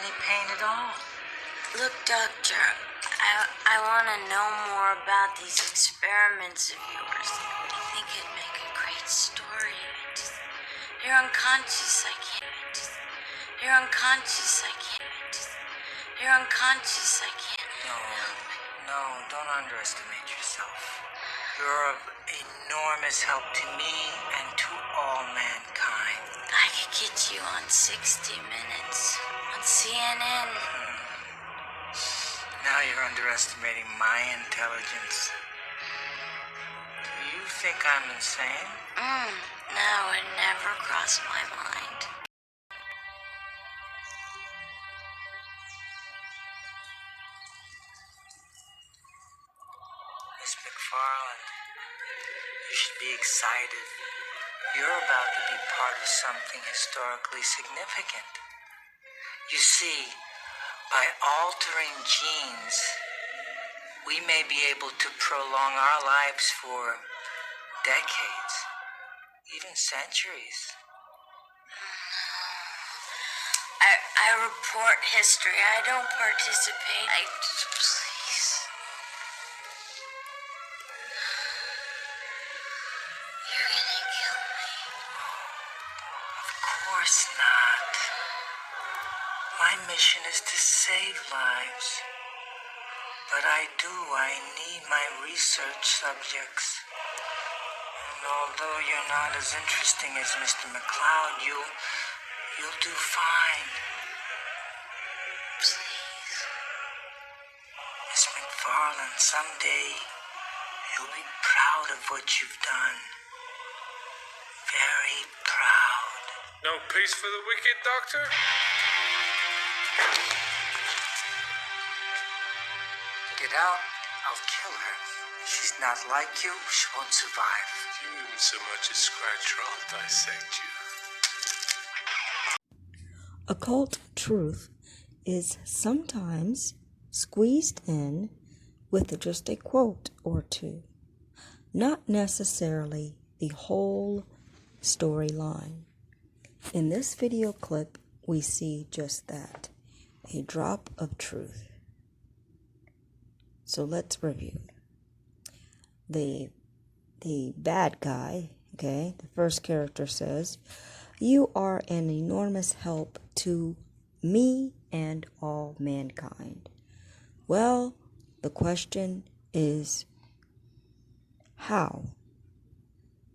any pain at all. Look, Doctor, I want to know more about these experiments of yours. I think it'd make a great story. You're unconscious, I can't. You're unconscious, I can't. You're unconscious, I can't. No, don't underestimate yourself. You're of enormous help to me and to all mankind. I could get you on 60 Minutes, on CNN. Now you're underestimating my intelligence. Do you think I'm insane? No, it never crossed my mind. Miss McFarland, you should be excited. You're about to be part of something historically significant. You see, by altering genes, we may be able to prolong our lives for decades, even centuries. I report history. I don't participate. Please. You're gonna kill me. Of course not. My mission is to save lives. But I need my research subjects. And although you're not as interesting as Mr. McCloud, you'll do fine. Please. Miss McFarland, someday you'll be proud of what you've done. Very proud. No peace for the wicked, Doctor? Get out, I'll kill her. She's not like you, she won't survive. You even so much as scratch her, I'll dissect you. Occult truth is sometimes squeezed in with just a quote or two, not necessarily the whole storyline. In this video clip, we see just that, a drop of truth. So let's review. The bad guy, okay, the first character says, "You are an enormous help to me and all mankind." Well, the question is, how?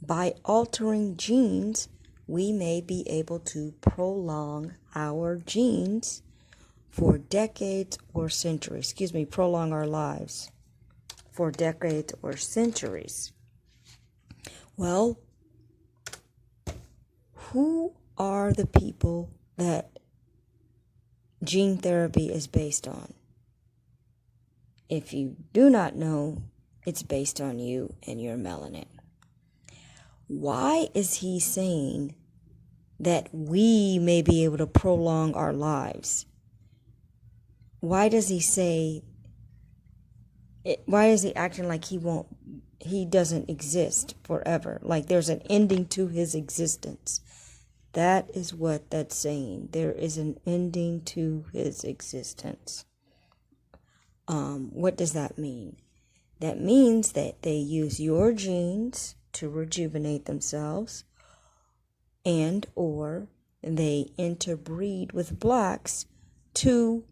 By altering genes, we may be able to prolong our genes for decades or centuries. Prolong our lives for decades or centuries. Well, who are the people that gene therapy is based on? If you do not know, it's based on you and your melanin. Why is he saying that we may be able to prolong our lives? Why does he say it? Why is he acting like he doesn't exist forever? Like there's an ending to his existence. That is what that's saying. There is an ending to his existence. What does that mean? That means that they use your genes to rejuvenate themselves, and or they interbreed with blacks to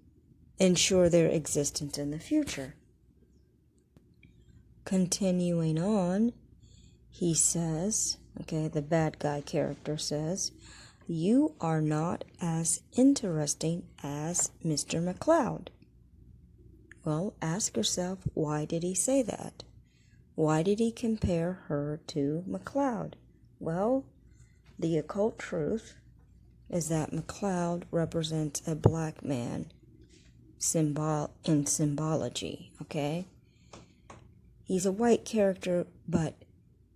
ensure their existence in the future. Continuing on, he says, okay, the bad guy character says, "You are not as interesting as Mr. McCloud." Well, ask yourself, why did he say that? Why did he compare her to McCloud? Well, the occult truth is that McCloud represents a black man in symbology, okay? He's a white character, but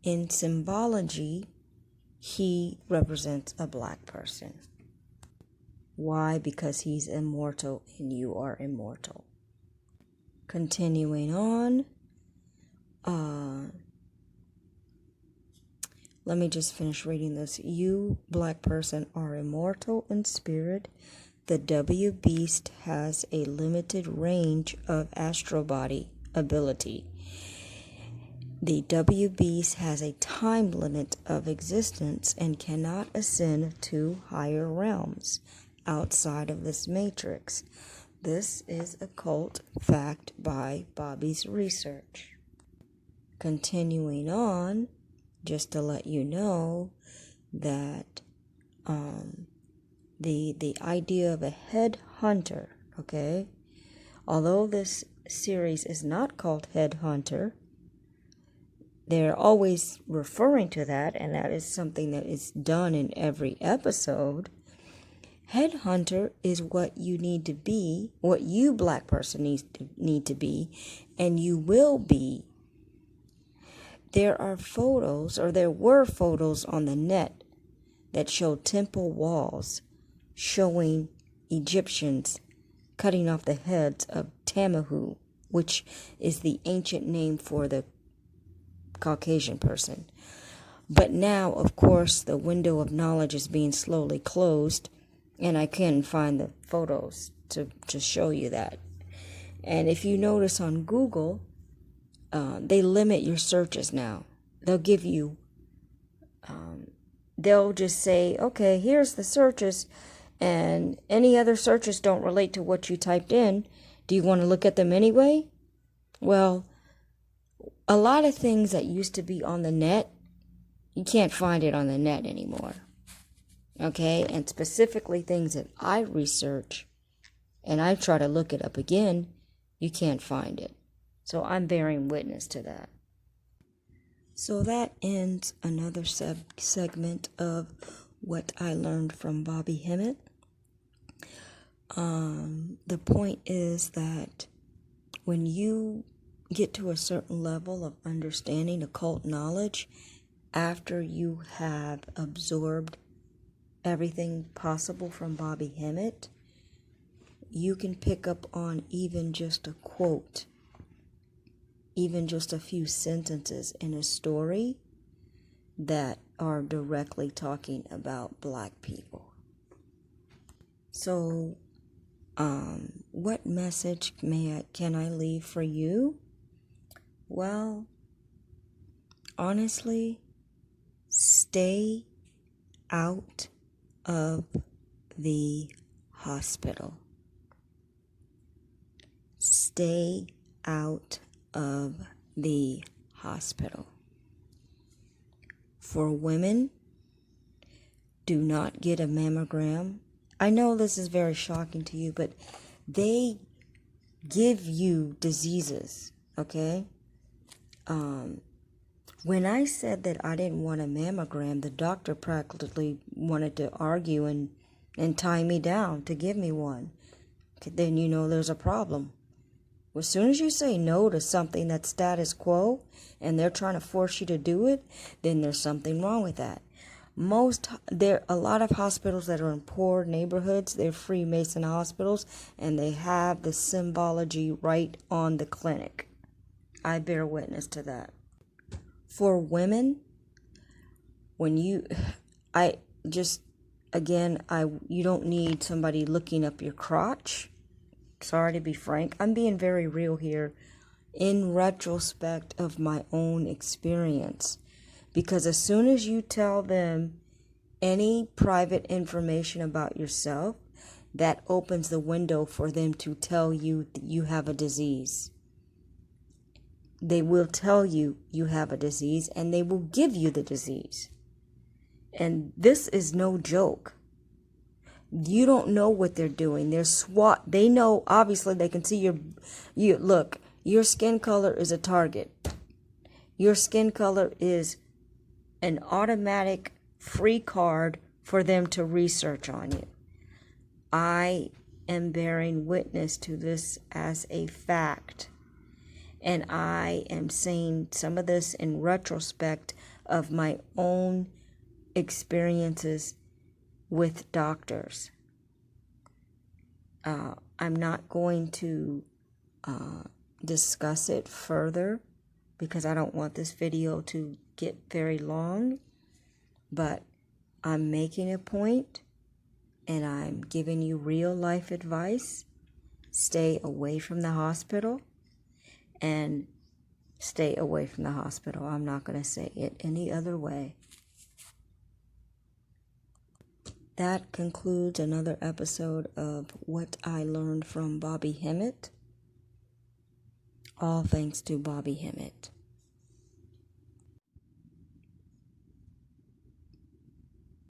in symbology, he represents a black person. Why? Because he's immortal and you are immortal. Continuing on, let me just finish reading this. "You, black person, are immortal in spirit, the W Beast has a limited range of astral body ability. The W Beast has a time limit of existence and cannot ascend to higher realms outside of this matrix. This is occult fact by Bobby's research. Continuing on, just to let you know that the idea of a head hunter, okay? Although this series is not called Head Hunter, they're always referring to that, and that is something that is done in every episode. Headhunter is what you need to be, what you black person need to be, and you will be. There are photos, or there were photos on the net that show temple walls showing Egyptians cutting off the heads of Tamahu, which is the ancient name for the Caucasian person. But now, of course, the window of knowledge is being slowly closed, and I can't find the photos to show you that. And if you notice on Google, they limit your searches now. They'll give you, they'll just say, okay, here's the searches, and any other searches don't relate to what you typed in. Do you want to look at them anyway? Well, a lot of things that used to be on the net, you can't find it on the net anymore. Okay? And specifically things that I research and I try to look it up again, you can't find it. So I'm bearing witness to that. So that ends another segment of what I learned from Bobby Hemmett. The point is that when you get to a certain level of understanding occult knowledge, after you have absorbed everything possible from Bobby Hemmett, you can pick up on even just a quote, even just a few sentences in a story that are directly talking about black people. So, what message can I leave for you? Well, honestly, stay out of the hospital. Stay out of the hospital. For women, do not get a mammogram. I know this is very shocking to you, but they give you diseases, okay? When I said that I didn't want a mammogram, the doctor practically wanted to argue and tie me down to give me one. Then you know there's a problem. As soon as you say no to something that's status quo and they're trying to force you to do it, then there's something wrong with that. A lot of hospitals that are in poor neighborhoods, they're Freemason hospitals, and they have the symbology right on the clinic. I bear witness to that. For women, you don't need somebody looking up your crotch. Sorry to be frank. I'm being very real here in retrospect of my own experience. Because as soon as you tell them any private information about yourself, that opens the window for them to tell you that you have a disease. They will tell you you have a disease, and they will give you the disease. And this is no joke. You don't know what they're doing. They know, obviously they can see look, your skin color is a target. Your skin color is an automatic free card for them to research on you. I am bearing witness to this as a fact. And I am saying some of this in retrospect of my own experiences with doctors. I'm not going to discuss it further because I don't want this video to get very long, but I'm making a point and I'm giving you real life advice. Stay away from the hospital and stay away from the hospital. I'm not going to say it any other way. That concludes another episode of What I Learned from Bobby Hemmett. All thanks to Bobby Hemmett.